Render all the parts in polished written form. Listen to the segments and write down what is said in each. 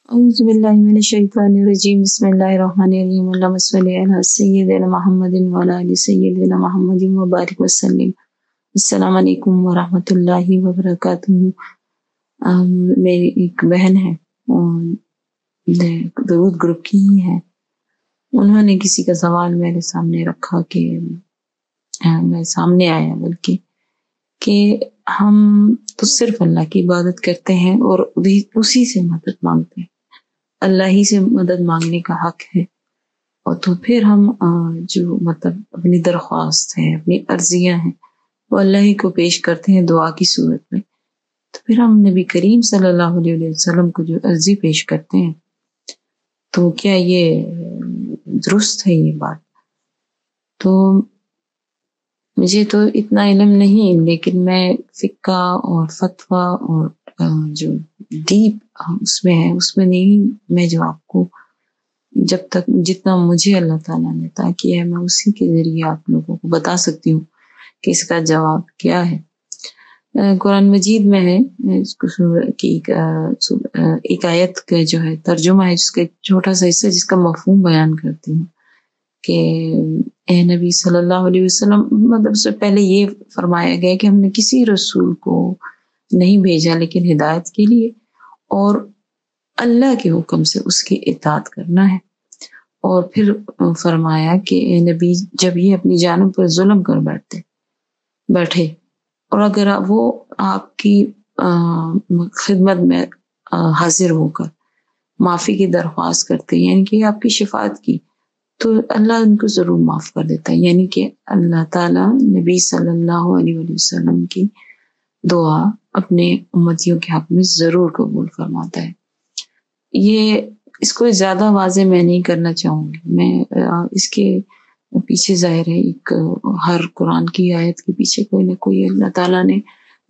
اعوذ باللہ من الشیطان الرجیم بسم اللہ الرحمن الرحیم اللہم صلی علی سیدنا محمد وعلی آل سیدنا محمد وبارک وسلم۔ السلام علیکم ورحمۃ اللہ وبرکاتہ۔ میری ایک بہن ہے، درود گروپ کی ہی ہے، انہوں نے کسی کا سوال میرے سامنے رکھا کہ میرے سامنے آیا بلکہ کہ ہم تو صرف اللہ کی عبادت کرتے ہیں اور اسی سے مدد مانگتے ہیں، اللہ ہی سے مدد مانگنے کا حق ہے، اور تو پھر ہم جو اپنی درخواست ہے، اپنی عرضیاں ہیں، وہ اللہ ہی کو پیش کرتے ہیں دعا کی صورت میں۔ تو پھر ہم نبی کریم صلی اللہ علیہ وسلم کو جو عرضی پیش کرتے ہیں، تو کیا یہ درست ہے یہ بات؟ تو مجھے تو اتنا علم نہیں، لیکن میں فقہ اور فتویٰ اور جو ڈیپ اس میں ہے، اس میں نہیں، میں جو آپ کو جب تک جتنا مجھے اللہ تعالیٰ نے عطا کیا ہے، میں اسی کے ذریعے آپ لوگوں کو بتا سکتی ہوں کہ اس کا جواب کیا ہے۔ قرآن مجید میں ہے ایک آیت کا جو ہے ترجمہ ہے، جس کا چھوٹا سا حصہ جس کا مفہوم بیان کرتی ہوں کہ اے نبی صلی اللہ علیہ وسلم، مطلب سے پہلے یہ فرمایا گیا کہ ہم نے کسی رسول کو نہیں بھیجا لیکن ہدایت کے لیے، اور اللہ کے حکم سے اس کی اطاعت کرنا ہے۔ اور پھر فرمایا کہ اے نبی، جب یہ اپنی جانوں پر ظلم کر بیٹھے اور اگر وہ آپ کی خدمت میں حاضر ہو کر معافی کی درخواست کرتے، یعنی کہ آپ کی شفاعت کی، تو اللہ ان کو ضرور معاف کر دیتا ہے، یعنی کہ اللہ تعالیٰ نبی صلی اللہ علیہ وسلم کی دعا اپنے امتیوں کے حق میں ضرور قبول فرماتا ہے۔ اس کو زیادہ واضح میں نہیں کرنا چاہوں گی، میں اس کے پیچھے ظاہر ہے ہر قرآن کی آیت کے پیچھے کوئی نہ کوئی اللہ تعالیٰ نے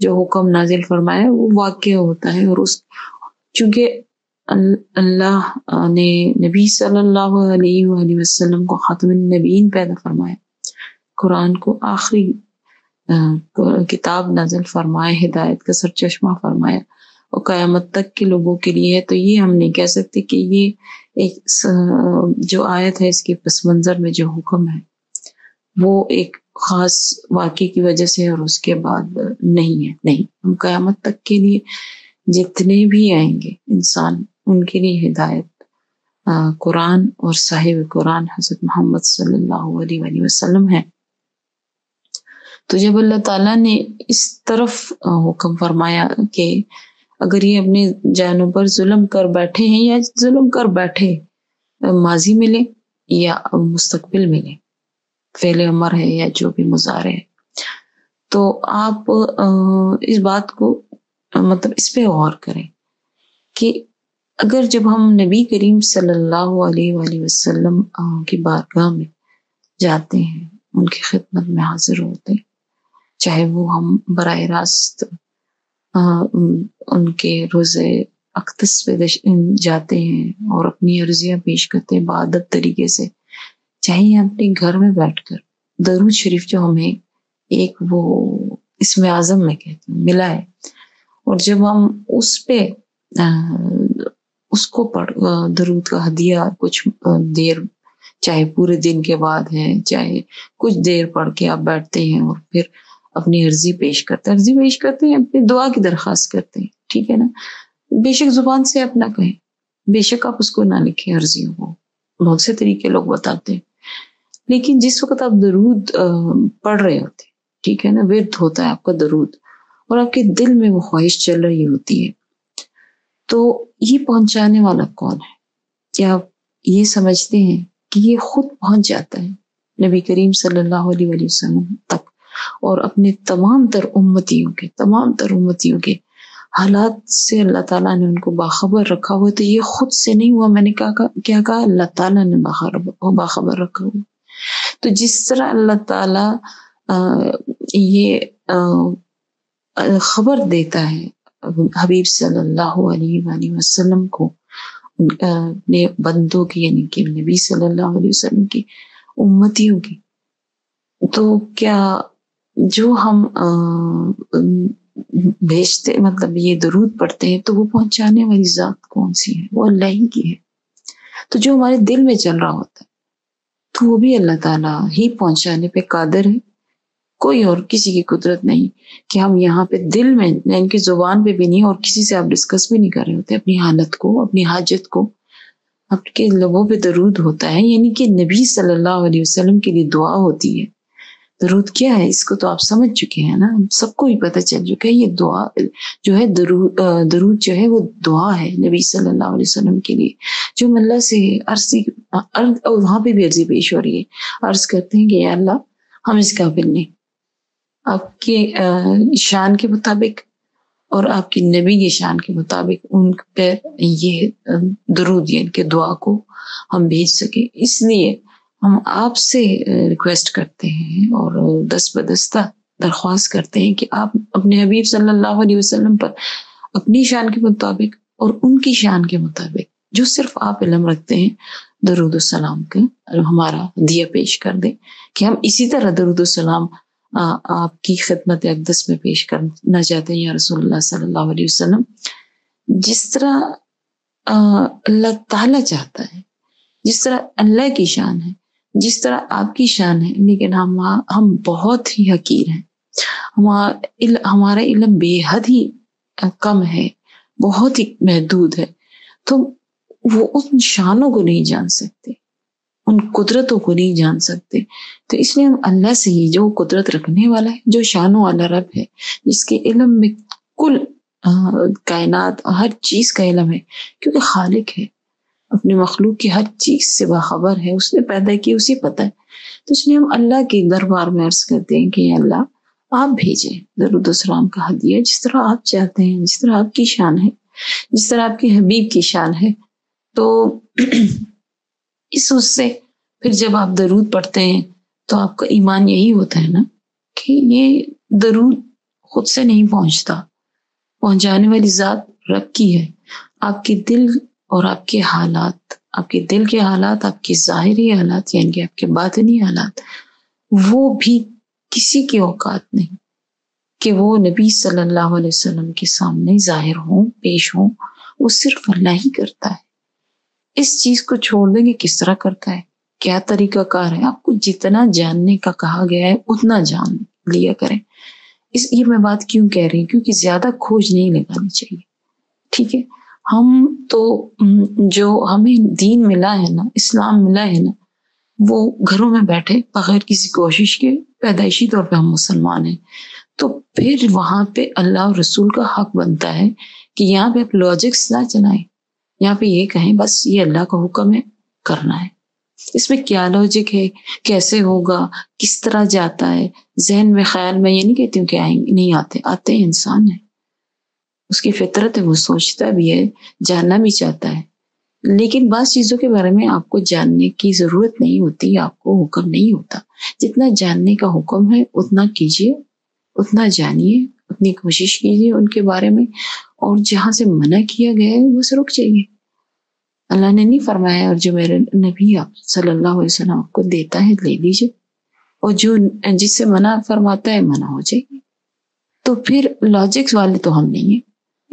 جو حکم نازل فرمایا وہ واقع ہوتا ہے، اور چونکہ اللہ نے نبی صلی اللہ علیہ وآلہ وسلم کو خاتم النبیین پیدا فرمایا، قرآن کو آخری کتاب نازل فرمایا، ہدایت کا سرچشمہ فرمایا، اور قیامت تک کے لوگوں کے لیے ہے، تو یہ ہم نہیں کہہ سکتے کہ یہ ایک جو آیت ہے اس کے پس منظر میں جو حکم ہے وہ ایک خاص واقعے کی وجہ سے اور اس کے بعد نہیں ہے۔ نہیں، ہم قیامت تک کے لیے جتنے بھی آئیں گے انسان، ان کے لیے ہدایت قرآن اور صاحب قرآن حضرت محمد صلی اللہ علیہ وآلہ وسلم ہے۔ تو جب اللہ تعالیٰ نے اس طرف حکم فرمایا کہ اگر یہ اپنے جانوں پر ظلم کر بیٹھے ہیں، یا ظلم کر بیٹھے ماضی میں لیں یا مستقبل میں لیں، فعل امر ہے یا جو بھی مضارع ہے، تو آپ اس بات کو اس پہ غور کریں کہ اگر جب ہم نبی کریم صلی اللہ علیہ وآلہ وسلم کی بارگاہ میں جاتے ہیں، ان کی خدمت میں حاضر ہوتے ہیں، چاہے وہ ہم براہ راست ان کے روزے اقدس پہ جاتے ہیں اور اپنی عرضیاں پیش کرتے ہیں بعدت طریقے سے، چاہے اپنے گھر میں بیٹھ کر درود شریف جو ہمیں ایک وہ اسم اعظم میں کہتے ہیں ملا ہے، اور جب ہم اس پہ اس کو درود کا ہدیہ کچھ دیر، چاہے پورے دن کے بعد ہے، چاہے کچھ دیر پڑھ کے آپ بیٹھتے ہیں اور پھر اپنی عرضی پیش کرتے ہیں، اپنی دعا کی درخواست کرتے ہیں، ٹھیک ہے نا، بے شک زبان سے اپنا کہیں، بے شک آپ اس کو نہ لکھیں عرضیوں کو، بہت سے طریقے لوگ بتاتے ہیں، لیکن جس وقت آپ درود پڑھ رہے ہوتے، ٹھیک ہے نا، ورد ہوتا ہے آپ کا درود، اور آپ کے دل میں وہ خواہش چل رہی ہوتی ہے، تو یہ پہنچانے والا کون ہے؟ کیا آپ یہ سمجھتے ہیں کہ یہ خود پہنچ جاتا ہے نبی کریم صلی اللہ علیہ وآلہ وسلم تک، اور اپنے تمام تر امتیوں کے حالات سے اللہ تعالیٰ نے ان کو باخبر رکھا ہوا؟ تو یہ خود سے نہیں ہوا، میں نے کیا کہا، اللہ تعالیٰ نے باخبر رکھا ہوا۔ تو جس طرح اللہ تعالیٰ یہ خبر دیتا ہے حبیب صلی اللہ علیہ وآلہ وسلم کو اپنے بندوں کی، یعنی کہ نبی صلی اللہ علیہ وسلم کی امتیوں کی، تو کیا جو ہم بھیجتے مطلب یہ درود پڑھتے ہیں تو وہ پہنچانے والی ذات کون سی ہے؟ وہ اللہ ہی کی ہے. تو جو ہمارے دل میں چل رہا ہوتا ہے تو وہ بھی اللہ تعالیٰ ہی پہنچانے پہ قادر ہے. کوئی اور کسی کی قدرت نہیں کہ ہم یہاں پہ دل میں ان کی زبان پہ بھی نہیں اور کسی سے آپ ڈسکس بھی نہیں کر رہے ہوتے اپنی حالت کو، اپنی حاجت کو. آپ کے لبوں پہ درود ہوتا ہے، یعنی کہ نبی صلی اللہ علیہ وسلم کے لیے دعا ہوتی ہے. درود کیا ہے اس کو تو آپ سمجھ چکے ہیں نا، سب کو ہی پتہ چل چکا ہے. یہ دعا جو ہے درود جو ہے وہ دعا ہے نبی صلی اللہ علیہ وسلم کے لیے، جو ہم اللہ سے وہاں پہ بھی عرضی پیش ہو رہی ہے. عرض کرتے ہیں کہ یا اللہ ہم اس قابل نہیں، آپ کے شان کے مطابق اور آپ کی نبی کی شان کے مطابق ان پہ یہ درود ان کے دعا کو ہم بھیج سکیں. اس لیے ہم آپ سے ریکویسٹ کرتے ہیں اور دست بدستہ درخواست کرتے ہیں کہ آپ اپنے حبیب صلی اللہ علیہ وسلم پر اپنی شان کے مطابق اور ان کی شان کے مطابق جو صرف آپ علم رکھتے ہیں درود السلام کا ہمارا ہدیہ پیش کر دیں کہ ہم اسی طرح درود السلام آپ کی خدمت اقدس میں پیش کرنا چاہتے ہیں یا رسول اللہ صلی اللہ علیہ وسلم، جس طرح اللہ تعالیٰ چاہتا ہے، جس طرح اللہ کی شان ہے، جس طرح آپ کی شان ہے. لیکن ہم بہت ہی حقیر ہیں، ہمارا علم بے حد ہی کم ہے، بہت ہی محدود ہے. تو وہ ان شانوں کو نہیں جان سکتے، ان قدرتوں کو نہیں جان سکتے. تو اس لیے ہم اللہ سے ہی جو قدرت رکھنے والا ہے، جو شانوں والا رب ہے، جس کے علم میں کل کائنات ہر چیز کا علم ہے، کیونکہ خالق ہے، اپنی مخلوق کی ہر چیز سے باخبر ہے، اس نے پیدا کی، اسے پتہ ہے. تو اس لیے ہم اللہ کے دربار میں عرض کرتے ہیں کہ اللہ آپ بھیجیں درود السلام کا ہدیہ جس طرح آپ چاہتے ہیں، جس طرح آپ کی شان ہے، جس طرح آپ کے حبیب کی شان ہے. تو اس سے پھر جب آپ درود پڑھتے ہیں تو آپ کا ایمان یہی ہوتا ہے نا کہ یہ درود خود سے نہیں پہنچتا، پہنچانے والی ذات رب کی ہے. آپ کے دل اور آپ کے حالات، آپ کے دل کے حالات، آپ کے ظاہری حالات یعنی کہ آپ کے باطنی حالات، وہ بھی کسی کی اوقات نہیں کہ وہ نبی صلی اللہ علیہ وسلم کے سامنے ظاہر ہوں، پیش ہوں. وہ صرف اللہ ہی کرتا ہے. اس چیز کو چھوڑ دیں کہ کس طرح کرتا ہے، کیا طریقہ کار ہے. آپ کو جتنا جاننے کا کہا گیا ہے اتنا جان لیا کریں. یہ میں بات کیوں کہہ رہی ہوں؟ کیونکہ زیادہ کھوج نہیں لگانی چاہیے. ٹھیک ہے، ہم تو جو ہمیں دین ملا ہے نا، اسلام ملا ہے نا، وہ گھروں میں بیٹھے بغیر کسی کوشش کے پیدائشی طور پہ ہم مسلمان ہیں. تو پھر وہاں پہ اللہ اور رسول کا حق بنتا ہے کہ یہاں پہ آپ لاجکس نہ چلائیں، یہاں پہ یہ کہیں بس یہ اللہ کا حکم ہے، کرنا ہے. اس میں کیا لاجک ہے، کیسے ہوگا، کس طرح جاتا ہے ذہن میں، خیال میں. یہ نہیں کہتی ہوں کہ نہیں آتے ہیں، انسان ہے، اس کی فطرت ہے، وہ سوچتا بھی ہے، جاننا بھی چاہتا ہے. لیکن بعض چیزوں کے بارے میں آپ کو جاننے کی ضرورت نہیں ہوتی، آپ کو حکم نہیں ہوتا. جتنا جاننے کا حکم ہے اتنا کیجیے، اتنا جانیے، اتنی کوشش کیجیے ان کے بارے میں. اور جہاں سے منع کیا گیا ہے وہ سے رک جائیے. اللہ نے نہیں فرمایا اور جو میرے نبی آپ صلی اللہ علیہ وسلم آپ کو دیتا ہے لے لیجیے، اور جو جس سے منع فرماتا ہے منع ہو جائے گی. تو پھر لاجکس والے تو ہم نہیں ہیں،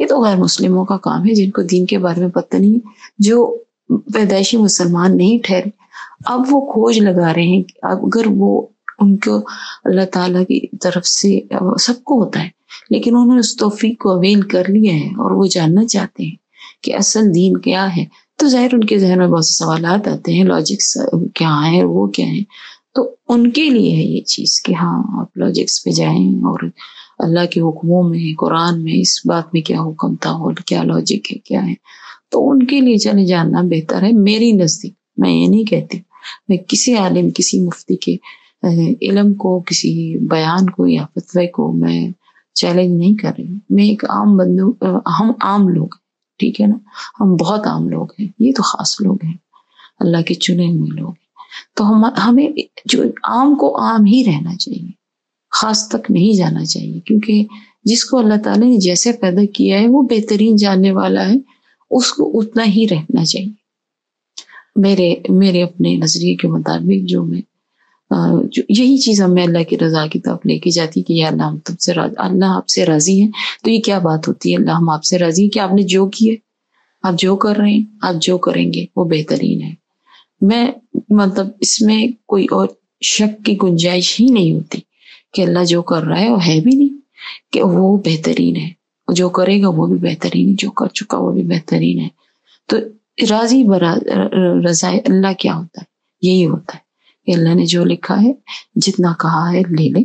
یہ تو غیر مسلموں کا کام ہے جن کو دین کے بارے میں پتہ نہیں ہے، جو پیدائشی مسلمان نہیں ٹھہرے. اب وہ کھوج لگا رہے ہیں کہ اگر وہ ان کو اللہ تعالیٰ کی طرف سے سب کو ہوتا ہے، لیکن انہوں نے اس توفیق کو اویل کر لیا ہے اور وہ جاننا چاہتے ہیں کہ اصل دین کیا ہے. تو ظاہر ان کے ذہن میں بہت سے سوالات آتے ہیں، لاجکس کیا ہیں، وہ کیا ہیں. تو ان کے لیے ہے یہ چیز کہ ہاں آپ لاجکس پہ جائیں اور اللہ کے حکموں میں، قرآن میں اس بات میں کیا حکم تھا اور کیا لاجک ہے، کیا ہے. تو ان کے لیے چلے جاننا بہتر ہے میری نزدیک. میں یہ نہیں کہتی، میں کسی عالم، کسی مفتی کے علم کو، کسی بیان کو یا فتوے کو میں چیلنج نہیں کر رہی. میں ایک عام بندو، ہم عام لوگ ہیں، ٹھیک ہے نا، ہم بہت عام لوگ ہیں، یہ تو خاص لوگ ہیں، اللہ کے چنے ہوئے لوگ ہیں. تو ہمیں جو عام کو عام ہی رہنا چاہیے، خاص تک نہیں جانا چاہیے. کیونکہ جس کو اللہ تعالیٰ نے جیسے پیدا کیا ہے وہ بہترین جاننے والا ہے، اس کو اتنا ہی رہنا چاہیے. میرے اپنے نظریے کے مطابق جو میں یہی چیز ہمیں اللہ کی رضا کی طرف لے کے جاتی ہے کہ یا اللہ ہم تم سے اللہ آپ سے راضی ہیں. تو یہ کیا بات ہوتی ہے؟ اللہ ہم آپ سے راضی ہیں کہ آپ نے جو کیے، آپ جو کر رہے ہیں، آپ جو کریں گے وہ بہترین ہے. میں مطلب اس میں کوئی اور شک کی گنجائش ہی نہیں ہوتی کہ اللہ جو کر رہا ہے وہ ہے بھی نہیں کہ وہ بہترین ہے، جو کرے گا وہ بھی بہترین ہے، جو کر چکا وہ بھی بہترین ہے. تو راضی رضا اللہ کیا ہوتا ہے؟ یہی ہوتا ہے کہ اللہ نے جو لکھا ہے، جتنا کہا ہے لے لیں،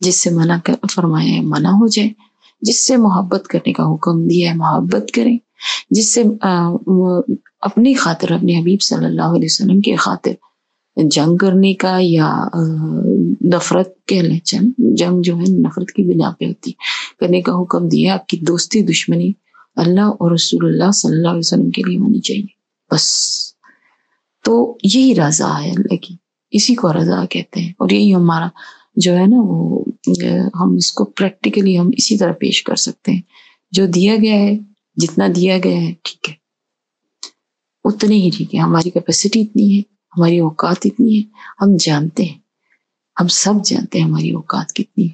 جس سے منع فرمایا ہے منع ہو جائے، جس سے محبت کرنے کا حکم دیا ہے محبت کریں، جس سے اپنی خاطر، اپنے حبیب صلی اللہ علیہ وسلم کی خاطر جنگ کرنے کا یا نفرت کہہ لیں، جنگ جو ہے نفرت کی بنا پہ ہوتی کرنے کا حکم دیا. آپ کی دوستی دشمنی اللہ اور رسول اللہ صلی اللہ علیہ وسلم کے لیے ہونی چاہیے بس. تو یہی رضا ہے اللہ کی، اسی کو رضا کہتے ہیں. اور یہی ہمارا جو ہے نا وہ ہم اس کو پریکٹیکلی ہم اسی طرح پیش کر سکتے ہیں. جو دیا گیا ہے، جتنا دیا گیا ہے ٹھیک ہے، اتنے ہی ٹھیک ہے. ہماری کیپیسٹی اتنی ہے، ہماری اوقات اتنی ہے، ہم جانتے ہیں، ہم سب جانتے ہیں ہماری اوقات کتنی ہے.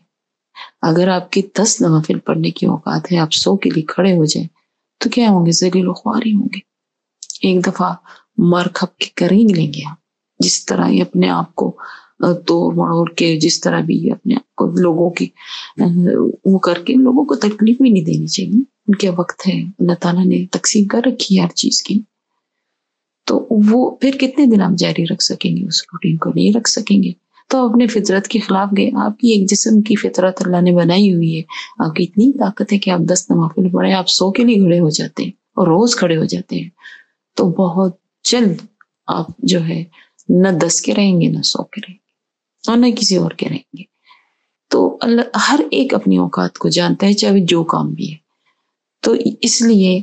اگر آپ کی 10 نوافل پڑھنے کی اوقات ہے، آپ 100 کے لیے کھڑے ہو جائیں تو کیا ہوں گے؟ ذلیل و خوار ہی ہوں گے. ایک دفعہ مار کھپ کے کریں لیں گے ہم، جس طرح ہی اپنے آپ کو توڑ مڑوڑ کے، جس طرح بھی اپنے آپ کو لوگوں کی وہ کر کے لوگوں کو تکلیف بھی نہیں دینی چاہیے. ان کے وقت ہے، اللہ تعالیٰ نے تقسیم کر رکھی ہے ہر چیز کی. تو وہ پھر کتنے دن آپ جاری رکھ سکیں گے؟ اس روٹین کو نہیں رکھ سکیں گے تو اپنے فطرت کے خلاف گئے. آپ کی ایک جسم کی فطرت اللہ نے بنائی ہوئی ہے، آپ کی اتنی طاقت ہے کہ آپ 10 نوافل پڑھیں، آپ 100 کے لیے کھڑے ہو جاتے ہیں اور روز کھڑے ہو جاتے ہیں. تو بہت جلد آپ جو ہے نہ 10 کے رہیں گے، نہ 100 کے رہیں گے، اور نہ کسی اور کے رہیں گے. تو اللہ ہر ایک اپنی اوقات کو جانتا ہے، چاہے جو کام بھی ہے. تو اس لیے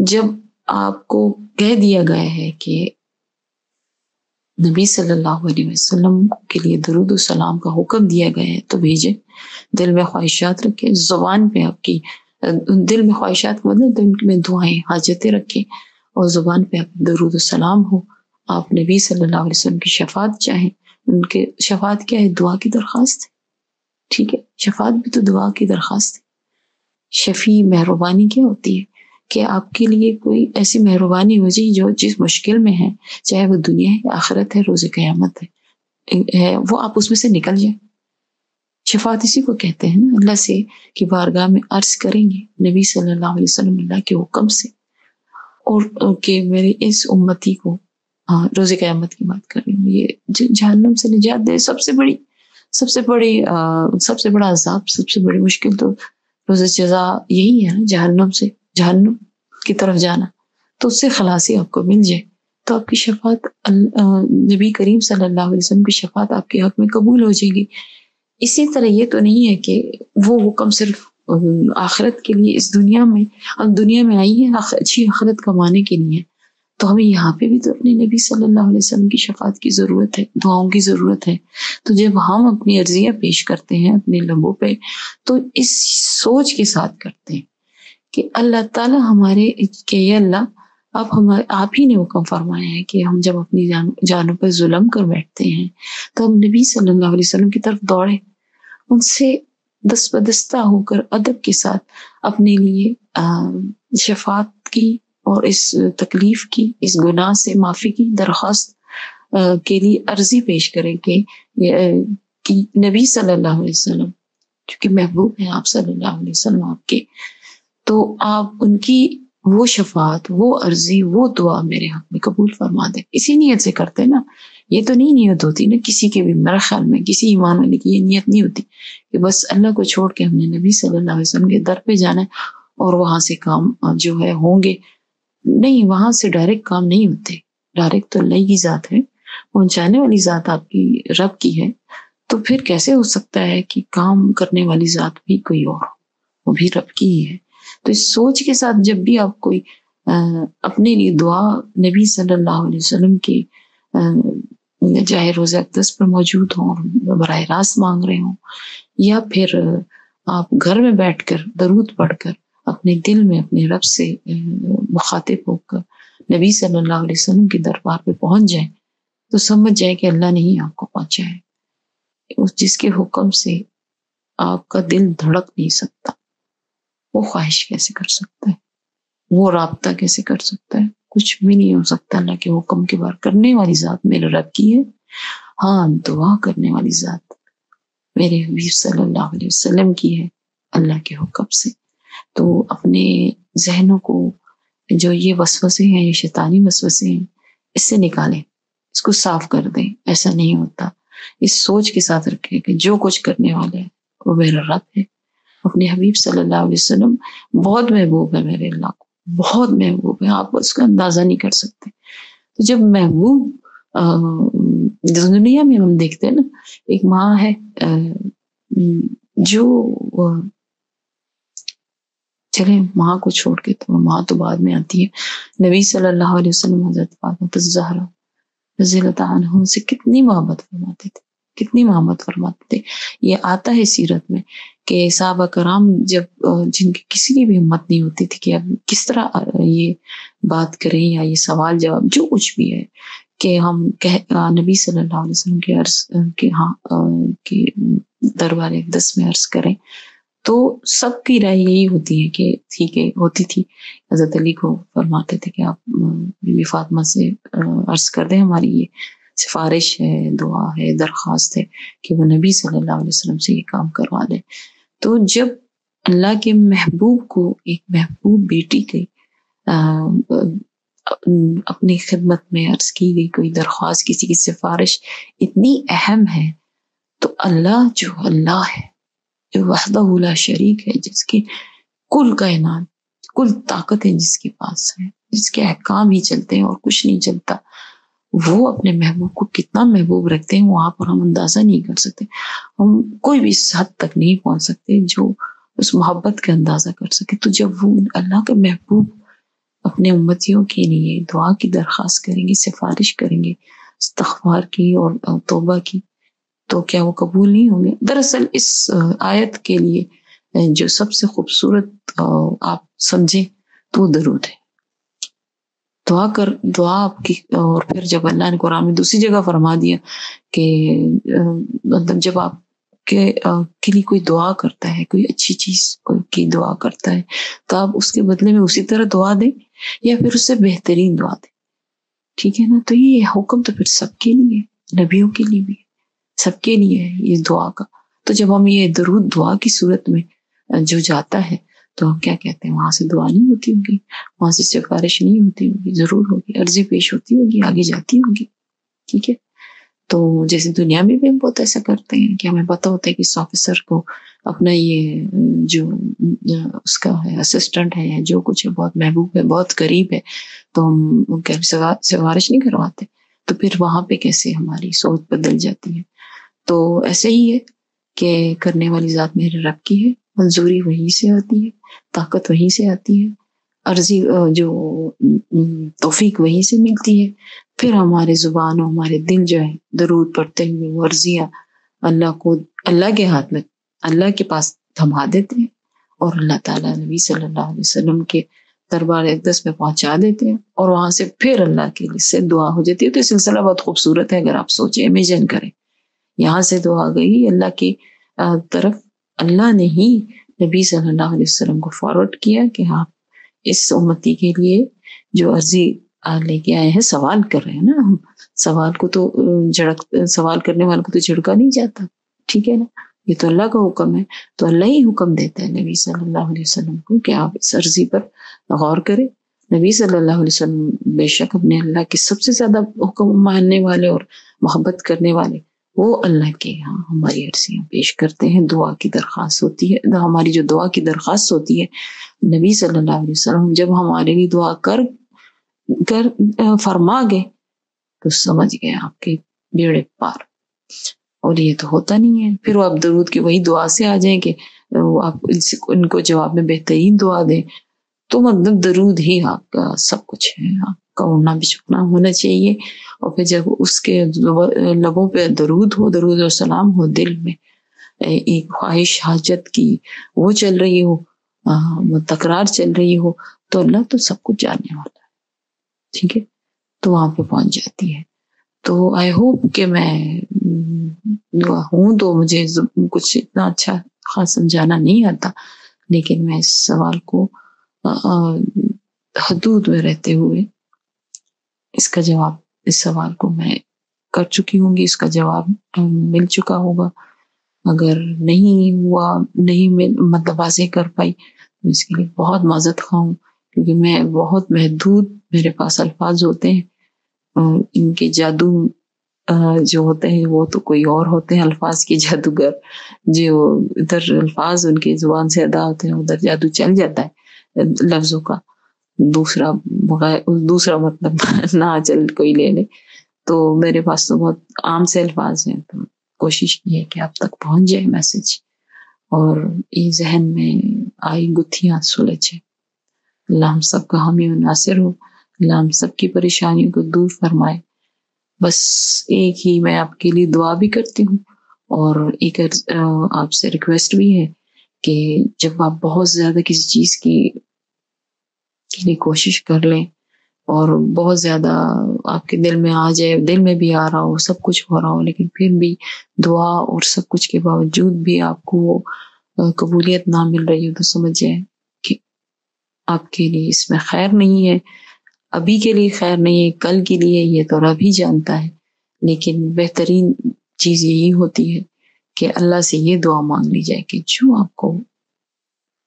جب آپ کو کہہ دیا گیا ہے کہ نبی صلی اللہ علیہ وسلم کے لیے درود و سلام کا حکم دیا گیا ہے تو بھیجے. دل میں خواہشات رکھے، زبان پہ آپ کی دل میں خواہشات مطلب دل میں دعائیں حاجتیں رکھیں، اور زبان پہ آپ درود و سلام ہو. آپ نبی صلی اللہ علیہ وسلم کی شفاعت چاہیں. ان کے شفاعت کیا ہے؟ دعا کی درخواست ہے. ٹھیک ہے، شفاعت بھی تو دعا کی درخواست ہے. شفیع مہربانی کیا ہوتی ہے؟ کہ آپ کے لیے کوئی ایسی مہربانی ہو جائے جو جس مشکل میں ہے، چاہے وہ دنیا ہے، آخرت ہے، روز قیامت ہے، وہ آپ اس میں سے نکل جائیں. شفاعت اسی کو کہتے ہیں نا، اللہ سے کی بارگاہ میں عرض کریں گے نبی صلی اللہ علیہ وسلم اللہ کے حکم سے، اور کہ میرے اس امتی کو روز قیامت کی بات کر رہی ہوں، یہ جہنم سے نجات دے. سب سے بڑا عذاب، سب سے بڑی مشکل تو روز جزا یہی ہے نا، جہنم کی طرف جانا. تو اس سے خلاصی آپ کو مل جائے تو آپ کی شفاعت نبی کریم صلی اللہ علیہ وسلم کی شفاعت آپ کے حق میں قبول ہو جائے گی. اسی طرح یہ تو نہیں ہے کہ وہ حکم صرف آخرت کے لیے، اس دنیا میں ہم دنیا میں آئی ہیں اچھی آخرت کمانے کے لیے، تو ہمیں یہاں پہ بھی تو اپنے نبی صلی اللہ علیہ وسلم کی شفاعت کی ضرورت ہے، دعاؤں کی ضرورت ہے. تو جب ہم اپنی عرضیہ پیش کرتے ہیں اپنے لبوں پہ تو اس سوچ کے ساتھ کرتے ہیں کہ اللہ تعالیٰ ہمارے کہ یہ اللہ آپ ہی نے حکم فرمایا ہے کہ ہم جب اپنی جانوں پر ظلم کر بیٹھتے ہیں تو ہم نبی صلی اللہ علیہ وسلم کی طرف دوڑیں، ان سے دست بدستہ ہو کر ادب کے ساتھ اپنے لیے شفاعت کی اور اس تکلیف کی، اس گناہ سے معافی کی درخواست کے لیے عرضی پیش کریں کہ نبی صلی اللہ علیہ وسلم کیونکہ محبوب ہیں آپ صلی اللہ علیہ وسلم آپ کے، تو آپ ان کی وہ شفاعت، وہ عرضی، وہ دعا میرے حق میں قبول فرما دیں. اسی نیت سے کرتے نا، یہ تو نہیں نیت ہوتی نا کسی کے بھی، میرے خیال میں کسی ایمان والے کی یہ نیت نہیں ہوتی کہ بس اللہ کو چھوڑ کے ہم نے نبی صلی اللہ علیہ وسلم کے در پہ جانا ہے اور وہاں سے کام جو ہے ہوں گے. نہیں، وہاں سے ڈائریکٹ کام نہیں ہوتے. ڈائریکٹ تو اللہ کی ذات ہے، پہنچانے والی ذات آپ کی رب کی ہے. تو پھر کیسے ہو سکتا ہے کہ کام کرنے والی ذات بھی کوئی اور ہو؟ وہ بھی رب کی ہی ہے. تو اس سوچ کے ساتھ جب بھی آپ کوئی اپنے لیے دعا نبی صلی اللہ علیہ وسلم کی چاہے روزہ اقدس پر موجود ہوں اور براہ راست مانگ رہے ہوں، یا پھر آپ گھر میں بیٹھ کر درود پڑھ کر اپنے دل میں اپنے رب سے مخاطب ہو کر نبی صلی اللہ علیہ وسلم کے دربار پہ پہنچ جائیں، تو سمجھ جائے کہ اللہ نے ہی آپ کو پہنچا ہے. جس کے حکم سے آپ کا دل دھڑک نہیں سکتا، وہ خواہش کیسے کر سکتا ہے؟ وہ رابطہ کیسے کر سکتا ہے؟ کچھ بھی نہیں ہو سکتا اللہ کے حکم کے بار کرنے والی ذات میرے رب کی ہے. ہاں، دعا کرنے والی ذات میرے حبیب صلی اللہ علیہ وسلم کی ہے اللہ کے حکم سے. تو اپنے ذہنوں کو جو یہ وسوسے ہیں، یہ شیطانی وسوسے ہیں، اس سے نکالیں، اس کو صاف کر دیں. ایسا نہیں ہوتا. اس سوچ کے ساتھ رکھیں کہ جو کچھ کرنے والے ہیں وہ میرا رب ہے. اپنے حبیب صلی اللہ علیہ وسلم بہت محبوب ہے میرے اللہ کو، بہت محبوب ہے. آپ اس کا اندازہ نہیں کر سکتے. تو جب محبوب دنیا میں ہم دیکھتے ہیں نا، ایک ماں ہے جو چلے ماں کو چھوڑ کے، تو ماں تو بعد میں آتی ہے. نبی صلی اللہ علیہ وسلم حضرت فاطمہ الزہرا رضی اللہ تعالیٰ عنہ سے کتنی محبت فرماتے تھے، کتنی محبت فرماتے تھے. یہ آتا ہے سیرت میں کہ صحابہ کرام جب جن کی کسی کی بھی ہمت نہیں ہوتی تھی کہ اب کس طرح یہ بات کریں یا یہ سوال جواب جو کچھ بھی ہے، کہ ہم نبی صلی اللہ علیہ وسلم کے عرض کہ دربار اقدس میں عرض کریں، تو سب کی رائے یہی ہوتی ہے کہ ٹھیک ہے. ہوتی تھی حضرت علی کو فرماتے تھے کہ آپ بی بی فاطمہ سے عرض کر دیں، ہماری یہ سفارش ہے، دعا ہے، درخواست ہے کہ وہ نبی صلی اللہ علیہ وسلم سے یہ کام کروا دیں. تو جب اللہ کے محبوب کو ایک محبوب بیٹی کے اپنی خدمت میں عرض کی گئی کوئی درخواست، کسی کی سفارش اتنی اہم ہے، تو اللہ جو اللہ ہے، جو وحدہ لا شریک ہے، جس کی کل کائنات، کل طاقت ہے جس کے پاس ہے، جس کے احکام ہی چلتے ہیں اور کچھ نہیں چلتا، وہ اپنے محبوب کو کتنا محبوب رکھتے ہیں وہاں پر ہم اندازہ نہیں کر سکتے. ہم کوئی بھی اس حد تک نہیں پہنچ سکتے جو اس محبت کا اندازہ کر سکے. تو جب وہ اللہ کا محبوب اپنے امتیوں کے لیے دعا کی درخواست کریں گے، سفارش کریں گے، استغفار کی اور توبہ کی، تو کیا وہ قبول نہیں ہوں گے؟ دراصل اس آیت کے لیے جو سب سے خوبصورت آپ سمجھیں تو وہ درود ہے. دعا آپ کی. اور پھر جب اللہ نے قرآن میں دوسری جگہ فرما دیا کہ مطلب جب آپ کے لیے کوئی دعا کرتا ہے، کوئی اچھی چیز کی دعا کرتا ہے، تو آپ اس کے بدلے میں اسی طرح دعا دیں یا پھر اس سے بہترین دعا دیں. ٹھیک ہے نا؟ تو یہ حکم تو پھر سب کے لیے، نبیوں کے لیے بھی ہے، سب کے لیے ہے یہ دعا کا. تو جب ہم یہ درود دعا کی صورت میں جو جاتا ہے تو ہم کیا کہتے ہیں؟ وہاں سے دعا نہیں ہوتی ہوگی، وہاں سے سفارش نہیں ہوتی ہوگی، ضرور ہوگی، عرضی پیش ہوتی ہوگی، آگے جاتی ہوگی. ٹھیک ہے؟ تو جیسے دنیا میں بھی ہم بہت ایسا کرتے ہیں کہ ہمیں پتہ ہوتا ہے کہ اس آفیسر کو اپنا یہ جو اس کا ہے اسسٹنٹ ہے یا جو کچھ ہے بہت محبوب ہے، بہت قریب ہے، تو ہم سفارش نہیں کرواتے. تو پھر وہاں پہ کیسے ہماری سوچ بدل جاتی ہے. تو ایسے ہی ہے کہ کرنے والی ذات میرے رب کی ہے، منظوری وہیں سے آتی ہے، طاقت وہیں سے آتی ہے، عرضی جو توفیق وہیں سے ملتی ہے. پھر ہمارے زبان اور ہمارے دل جو ہے درود پڑھتے ہوئے وہ عرضیاں اللہ کے ہاتھ میں، اللہ کے پاس تھما دیتے ہیں، اور اللہ تعالیٰ نبی صلی اللہ علیہ وسلم کے دربار اقدس میں پہنچا دیتے ہیں، اور وہاں سے پھر اللہ کے لیے سے دعا ہو جاتی ہے. تو یہ سلسلہ بہت خوبصورت ہے. اگر آپ سوچیں، امیجن کریں، یہاں سے دعا گئی اللہ کی طرف، اللہ نے ہی نبی صلی اللہ علیہ وسلم کو فارورڈ کیا کہ آپ اس امتی کے لیے جو عرضی لے کے آئے ہیں، سوال کر رہے ہیں نا. ہم سوال کو تو سوال کرنے والوں کو تو جھڑکا نہیں جاتا. ٹھیک ہے نا؟ یہ تو اللہ کا حکم ہے. تو اللہ ہی حکم دیتا ہے نبی صلی اللہ علیہ وسلم کو کہ آپ اس عرضی پر غور کریں. نبی صلی اللہ علیہ وسلم بے شک اپنے اللہ کے سب سے زیادہ حکم ماننے والے اور محبت کرنے والے، وہ اللہ کے یہاں ہماری عرضیاں پیش کرتے ہیں. دعا کی درخواست ہوتی ہے، ہماری جو دعا کی درخواست ہوتی ہے، نبی صلی اللہ علیہ وسلم جب ہمارے لیے دعا کر فرما گئے تو سمجھ گئے آپ کے بیڑے پار. اور یہ تو ہوتا نہیں ہے. پھر وہ آپ درود کی وہی دعا سے آ جائیں کہ آپ ان کو جواب میں بہترین دعا دیں، تو مطلب درود ہی آپ کا سب کچھ ہے. آپ کا اڑنا بچھونا ہونا چاہیے. اور پھر جب اس کے لبوں پہ درود ہو، درود و سلام ہو، دل میں ایک خواہش حاجت کی وہ چل رہی ہو، تکرار چل رہی ہو، تو اللہ تو سب کچھ جاننے والا ہے. ٹھیک ہے؟ تو وہاں پہ پہنچ جاتی ہے. تو آئی ہوپ کہ میں ہوں تو مجھے کچھ اتنا اچھا خاص سمجھانا نہیں آتا، لیکن میں اس سوال کو حدود میں رہتے ہوئے اس سوال کو میں کر چکی ہوں گی، اس کا جواب مل چکا ہوگا۔ اگر نہیں ہوا، مطلب واضح کر پائی تو اس کے لیے بہت معذرت خواہ ہوں، کیونکہ میں بہت محدود میرے پاس الفاظ ہوتے ہیں، ان کے جادو جو ہوتے ہیں وہ تو کوئی اور ہوتے ہیں، الفاظ کے جادوگر، جو ادھر الفاظ ان کی زبان سے ادا ہوتے ہیں ادھر جادو چل جاتا ہے لفظوں کا، دوسرا مطلب نہ چل کوئی لے لے۔ تو میرے پاس تو بہت عام سے الفاظ ہیں، تو کوشش کی ہے کہ آپ تک پہنچ جائے میسج اور یہ ذہن میں آئی گتھیاں سلجھے۔ اللہ ہم سب کا حامی و ناصر ہو، اللہ ہم سب کی پریشانیوں کو دور فرمائے۔ بس ایک ہی میں آپ کے لیے دعا بھی کرتی ہوں، اور ایک آپ سے ریکویسٹ بھی ہے کہ جب آپ بہت زیادہ کسی چیز کے لیے کوشش کر لیں اور بہت زیادہ آپ کے دل میں آ جائے، دل میں بھی آ رہا ہو، سب کچھ ہو رہا ہو، لیکن پھر بھی دعا اور سب کچھ کے باوجود بھی آپ کو قبولیت نہ مل رہی ہو، تو سمجھیں کہ آپ کے لیے اس میں خیر نہیں ہے، ابھی کے لیے خیر نہیں ہے، کل کے لیے یہ تو رب ہی جانتا ہے۔ لیکن بہترین چیز یہی ہوتی ہے کہ اللہ سے یہ دعا مانگ لی جائے کہ جو آپ کو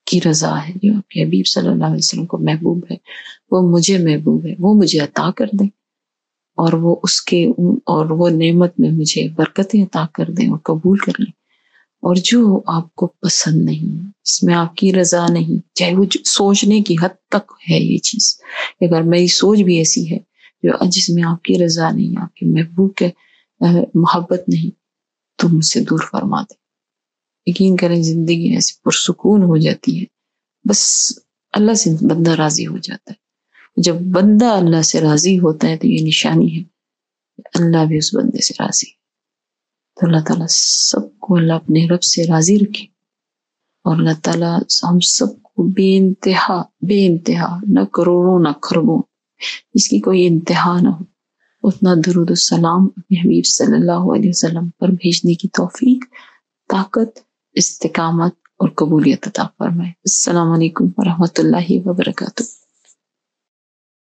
کی رضا ہے، جو آپ کے حبیب صلی اللہ علیہ وسلم کو محبوب ہے، وہ مجھے محبوب ہے، وہ مجھے عطا کر دیں، اور وہ نعمت میں مجھے برکتیں عطا کر دیں اور قبول کر لیں۔ اور جو آپ کو پسند نہیں، اس میں آپ کی رضا نہیں، چاہے وہ سوچنے کی حد تک ہے یہ چیز، اگر میری سوچ بھی ایسی ہے جس میں آپ کی رضا نہیں، آپ کے محبوب کے محبت نہیں، تو مجھ سے دور فرما دیں۔ یقین کریں زندگی ایسی پرسکون ہو جاتی ہے، بس اللہ سے بندہ راضی ہو جاتا ہے۔ جب بندہ اللہ سے راضی ہوتا ہے تو یہ نشانی ہے اللہ بھی اس بندے سے راضی ہے۔ تو اللہ تعالیٰ سب کو اللہ اپنے رب سے راضی رکھے، اور اللہ تعالیٰ ہم سب کو بے انتہا نہ کروڑوں نہ خربوں، اس کی کوئی انتہا نہ ہو، اتنا درود السلام اپنے حبیب صلی اللہ علیہ وسلم پر بھیجنے کی توفیق، طاقت، استقامت اور قبولیت عطا فرمائے۔ السلام علیکم ورحمۃ اللہ وبرکاتہ۔